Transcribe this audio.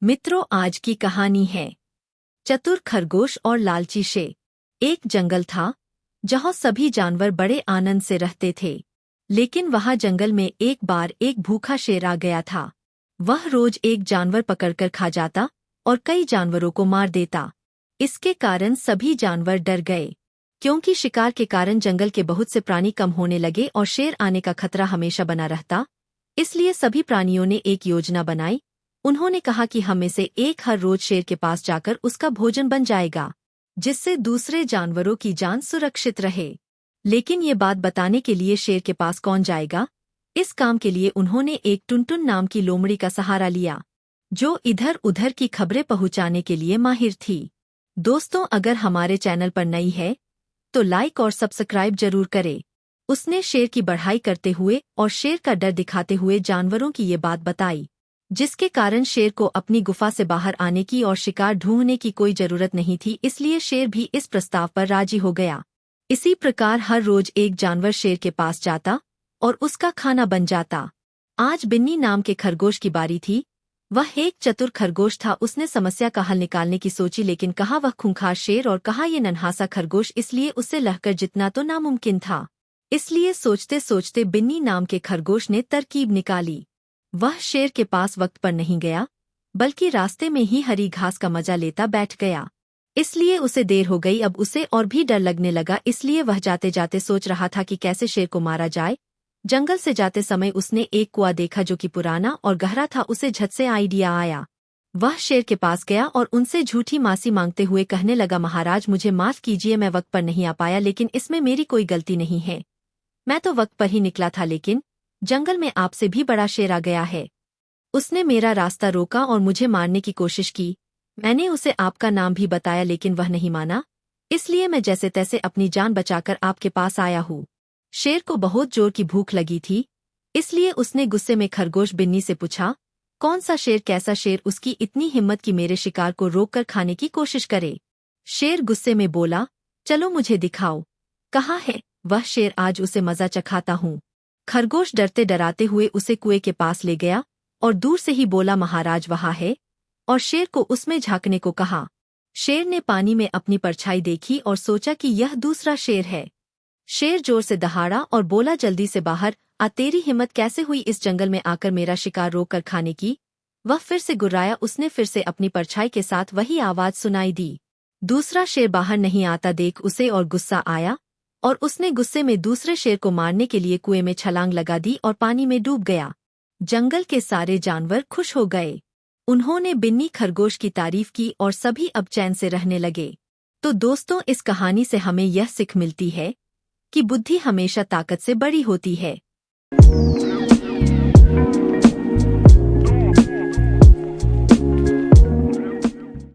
मित्रों, आज की कहानी है चतुर खरगोश और लालची शेर। एक जंगल था जहाँ सभी जानवर बड़े आनंद से रहते थे, लेकिन वहाँ जंगल में एक बार एक भूखा शेर आ गया था। वह रोज एक जानवर पकड़कर खा जाता और कई जानवरों को मार देता। इसके कारण सभी जानवर डर गए, क्योंकि शिकार के कारण जंगल के बहुत से प्राणी कम होने लगे और शेर आने का खतरा हमेशा बना रहता। इसलिए सभी प्राणियों ने एक योजना बनाई। उन्होंने कहा कि हम में से एक हर रोज शेर के पास जाकर उसका भोजन बन जाएगा, जिससे दूसरे जानवरों की जान सुरक्षित रहे। लेकिन ये बात बताने के लिए शेर के पास कौन जाएगा? इस काम के लिए उन्होंने एक टुनटुन नाम की लोमड़ी का सहारा लिया, जो इधर उधर की खबरें पहुंचाने के लिए माहिर थी। दोस्तों, अगर हमारे चैनल पर नई है तो लाइक और सब्सक्राइब जरूर करें। उसने शेर की बढ़ाई करते हुए और शेर का डर दिखाते हुए जानवरों की ये बात बताई, जिसके कारण शेर को अपनी गुफा से बाहर आने की और शिकार ढूंढने की कोई जरूरत नहीं थी। इसलिए शेर भी इस प्रस्ताव पर राजी हो गया। इसी प्रकार हर रोज एक जानवर शेर के पास जाता और उसका खाना बन जाता। आज बिन्नी नाम के खरगोश की बारी थी। वह एक चतुर खरगोश था। उसने समस्या का हल निकालने की सोची, लेकिन कहाँ वह खूंखार शेर और कहाँ ये नन्हासा खरगोश, इसलिए उससे लहकर जितना तो नामुमकिन था। इसलिए सोचते सोचते बिन्नी नाम के खरगोश ने तरकीब निकाली। वह शेर के पास वक्त पर नहीं गया, बल्कि रास्ते में ही हरी घास का मजा लेता बैठ गया। इसलिए उसे देर हो गई। अब उसे और भी डर लगने लगा, इसलिए वह जाते जाते सोच रहा था कि कैसे शेर को मारा जाए। जंगल से जाते समय उसने एक कुआं देखा जो कि पुराना और गहरा था। उसे झट से आइडिया आया। वह शेर के पास गया और उनसे झूठी माफी मांगते हुए कहने लगा, महाराज मुझे माफ कीजिए, मैं वक्त पर नहीं आ पाया, लेकिन इसमें मेरी कोई गलती नहीं है। मैं तो वक्त पर ही निकला था, लेकिन जंगल में आपसे भी बड़ा शेर आ गया है। उसने मेरा रास्ता रोका और मुझे मारने की कोशिश की। मैंने उसे आपका नाम भी बताया, लेकिन वह नहीं माना। इसलिए मैं जैसे तैसे अपनी जान बचाकर आपके पास आया हूँ। शेर को बहुत जोर की भूख लगी थी, इसलिए उसने गुस्से में खरगोश बिन्नी से पूछा, कौन सा शेर, कैसा शेर उसकी इतनी हिम्मत कि मेरे शिकार को रोककर खाने की कोशिश करे? शेर गुस्से में बोला, चलो मुझे दिखाओ, कहाँ है वह शेर, आज उसे मजा चखाता हूँ। खरगोश डरते डराते हुए उसे कुएं के पास ले गया और दूर से ही बोला, महाराज वहाँ है, और शेर को उसमें झांकने को कहा। शेर ने पानी में अपनी परछाई देखी और सोचा कि यह दूसरा शेर है। शेर जोर से दहाड़ा और बोला, जल्दी से बाहर आ, तेरी हिम्मत कैसे हुई इस जंगल में आकर मेरा शिकार रोक कर खाने की? वह फिर से गुर्राया। उसने फिर से अपनी परछाई के साथ वही आवाज सुनाई दी। दूसरा शेर बाहर नहीं आता देख उसे और गुस्सा आया, और उसने गुस्से में दूसरे शेर को मारने के लिए कुएं में छलांग लगा दी और पानी में डूब गया। जंगल के सारे जानवर खुश हो गए। उन्होंने बिन्नी खरगोश की तारीफ की और सभी अब चैन से रहने लगे। तो दोस्तों, इस कहानी से हमें यह सीख मिलती है कि बुद्धि हमेशा ताकत से बड़ी होती है।